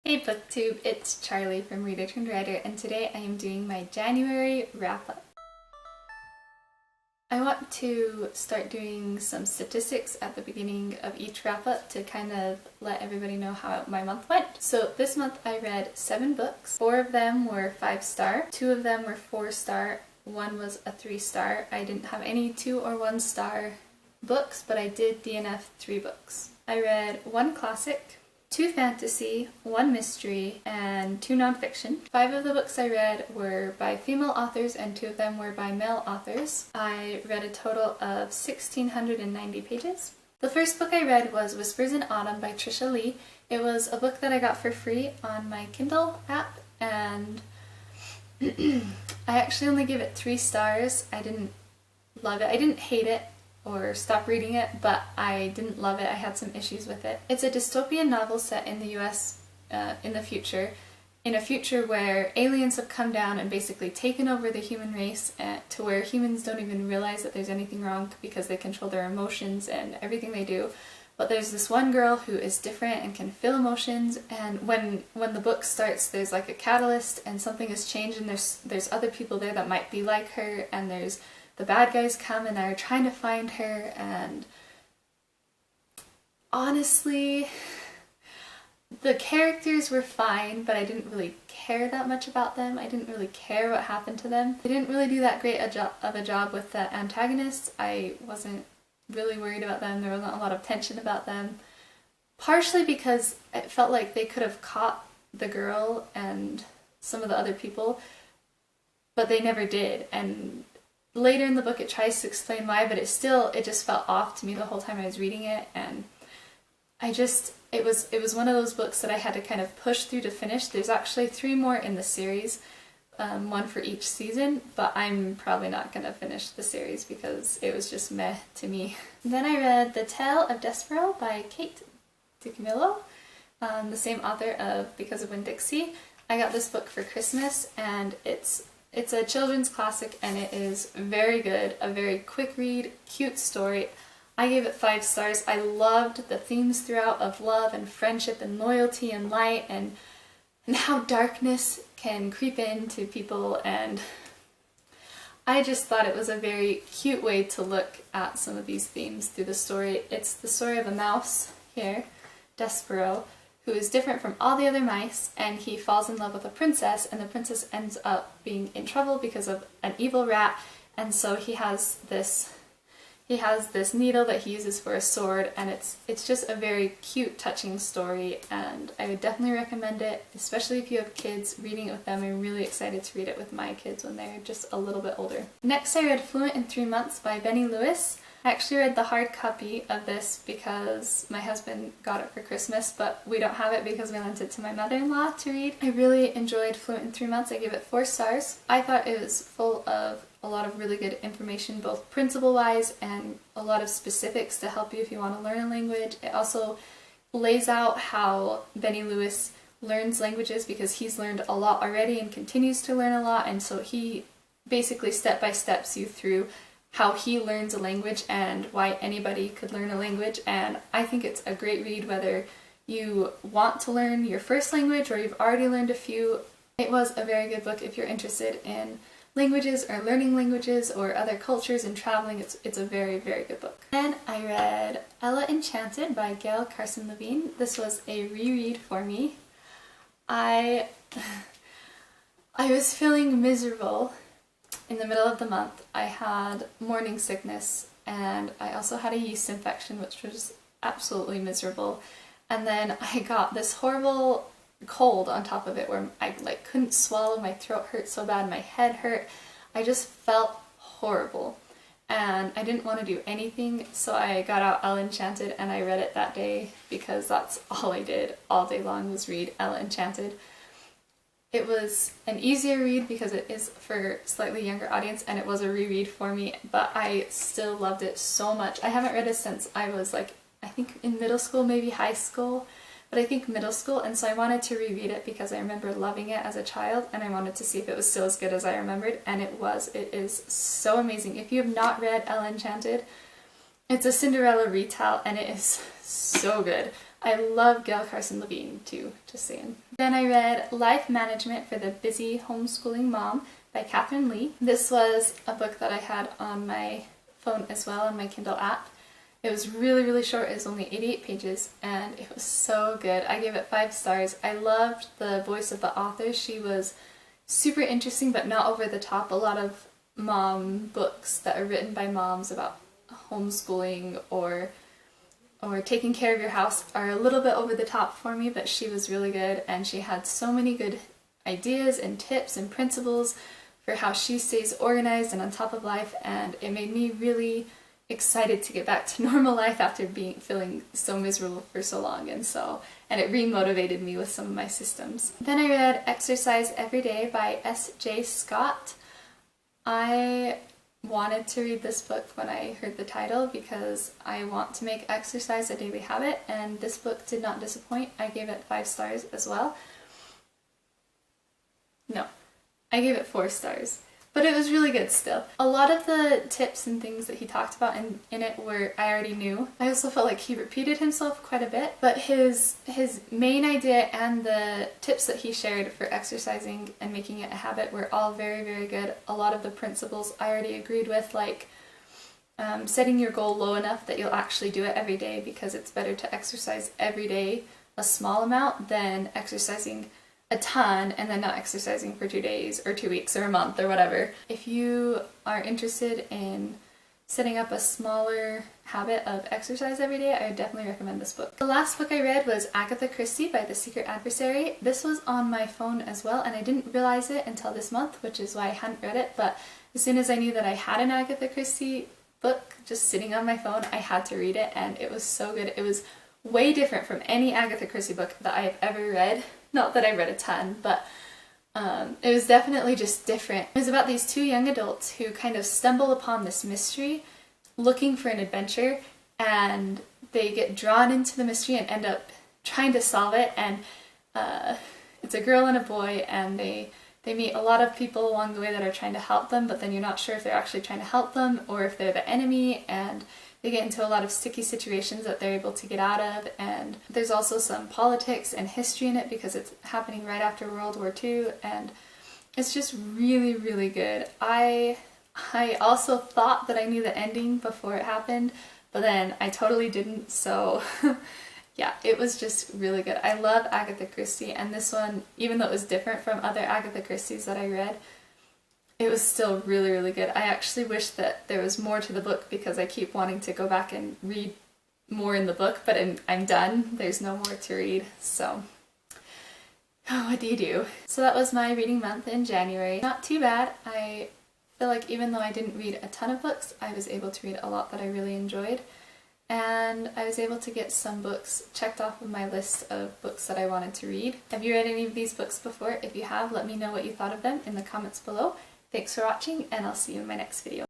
Hey BookTube, it's Charlie from Reader Turned Writer, and today I am doing my January wrap-up. I want to start doing some statistics at the beginning of each wrap-up to kind of let everybody know how my month went. So this month I read 7 books. 4 of them were 5-star, 2 of them were 4-star, 1 was a 3-star. I didn't have any 2 or 1-star books, but I did DNF 3 books. I read 1 classic, 2 fantasy, 1 mystery, and 2 nonfiction. 5 of the books I read were by female authors and 2 of them were by male authors. I read a total of 1,690 pages. The first book I read was Whispers in Autumn by Trisha Leigh. It was a book that I got for free on my Kindle app, and I actually only gave it 3 stars. I didn't love it. I didn't hate it or stop reading it, but I didn't love it. I had some issues with it. It's a dystopian novel set in the US in a future where aliens have come down and basically taken over the human race to where humans don't even realize that there's anything wrong because they control their emotions and everything they do. But there's this one girl who is different and can feel emotions, and when the book starts there's like a catalyst and something has changed, and there's other people there that might be like her, and there's the bad guys come and are trying to find her, and honestly, the characters were fine, but I didn't really care that much about them. I didn't really care what happened to them. They didn't really do that great of a job with the antagonists. I wasn't really worried about them. There wasn't a lot of tension about them. Partially because it felt like they could have caught the girl and some of the other people, but they never did. And later in the book it tries to explain why, but it just felt off to me the whole time I was reading it, and it was one of those books that I had to kind of push through to finish. There's actually 3 more in the series, 1 for each season, but I'm probably not going to finish the series because it was just meh to me. Then I read The Tale of Despereaux by Cat the DiCamillo, the same author of Because of Winn-Dixie. I got this book for Christmas, and it's a children's classic, and it is very good, a very quick read, cute story. I gave it 5 stars. I loved the themes throughout of love and friendship and loyalty and light, and how darkness can creep into people, and I just thought it was a very cute way to look at some of these themes through the story. It's the story of a mouse here, Despereaux, who is different from all the other mice, and he falls in love with a princess, and the princess ends up being in trouble because of an evil rat, and so he has this needle that he uses for a sword, and it's just a very cute, touching story, and I would definitely recommend it, especially if you have kids. Reading it with them, I'm really excited to read it with my kids when they're just a little bit older. Next I read Fluent in 3 months by Benny Lewis. I actually read the hard copy of this because my husband got it for Christmas, but we don't have it because we lent it to my mother-in-law to read. I really enjoyed Fluent in 3 months. I gave it 4 stars. I thought it was full of a lot of really good information, both principle-wise and a lot of specifics to help you if you want to learn a language. It also lays out how Benny Lewis learns languages, because he's learned a lot already and continues to learn a lot, and so he basically step-by-step you through how he learns a language and why anybody could learn a language. And I think it's a great read whether you want to learn your first language or you've already learned a few. It was a very good book if you're interested in languages or learning languages or other cultures and traveling. It's a very, very good book. Then I read Enchanted by Gail, Carson, Levine. This was a reread for me. I was feeling miserable in the middle of the month. I had morning sickness, and I also had a yeast infection, which was absolutely miserable. And then I got this horrible cold on top of it where I couldn't swallow, my throat hurt so bad, my head hurt. I just felt horrible, and I didn't want to do anything, so I got out Enchanted and I read it that day because that's all I did all day long was read Enchanted. It was an easier read because it is for a slightly younger audience, and it was a reread for me, but I still loved it so much. I haven't read it since I was I think in middle school, maybe high school, but I think middle school, and so I wanted to reread it because I remember loving it as a child, and I wanted to see if it was still as good as I remembered, and it was. It is so amazing. If you have not read Enchanted, it's a Cinderella retell, and it is so good. I love Gail, Carson, Levine too, just saying. Then I read Life Management for the Busy Homeschooling Mom by Katherine Leigh. This was a book that I had on my phone as well, on my Kindle app. It was really, really short. It was only 88 pages and it was so good. I gave it 5 stars. I loved the voice of the author. She was super interesting but not over the top. A lot of mom books that are written by moms about homeschooling or taking care of your house are a little bit over the top for me, but she was really good and she had so many good ideas and tips and principles for how she stays organized and on top of life, and it made me really excited to get back to normal life after feeling so miserable for so long, and it re-motivated me with some of my systems. Then I read Exercise Every Day by S.J. Scott. I wanted to read this book when I heard the title because I want to make exercise a daily habit, and this book did not disappoint. I gave it 5 stars as well. No, I gave it 4 stars. But it was really good still. A lot of the tips and things that he talked about in it I already knew. I also felt like he repeated himself quite a bit, but his main idea and the tips that he shared for exercising and making it a habit were all very, very good. A lot of the principles I already agreed with, like setting your goal low enough that you'll actually do it every day, because it's better to exercise every day a small amount than exercising a ton and then not exercising for 2 days or 2 weeks or a month or whatever. If you are interested in setting up a smaller habit of exercise every day, I would definitely recommend this book. The last book I read was Agatha Christie by The Secret Adversary. This was on my phone as well, and I didn't realize it until this month, which is why I hadn't read it, but as soon as I knew that I had an Agatha Christie book just sitting on my phone, I had to read it, and it was so good. It was way different from any Agatha Christie book that I have ever read. Not that I read a ton, but it was definitely just different. It was about these 2 young adults who kind of stumble upon this mystery, looking for an adventure, and they get drawn into the mystery and end up trying to solve it, and it's a girl and a boy, and they meet a lot of people along the way that are trying to help them, but then you're not sure if they're actually trying to help them or if they're the enemy, and they get into a lot of sticky situations that they're able to get out of, and there's also some politics and history in it because it's happening right after World War II, and it's just really, really good. I also thought that I knew the ending before it happened, but then I totally didn't, so yeah, it was just really good. I love Agatha Christie, and this one, even though it was different from other Agatha Christies that I read, it was still really, really good. I actually wish that there was more to the book because I keep wanting to go back and read more in the book, but I'm done. There's no more to read, so what do you do? So that was my reading month in January. Not too bad. I feel like even though I didn't read a ton of books, I was able to read a lot that I really enjoyed, and I was able to get some books checked off of my list of books that I wanted to read. Have you read any of these books before? If you have, let me know what you thought of them in the comments below. Thanks for watching, and I'll see you in my next video.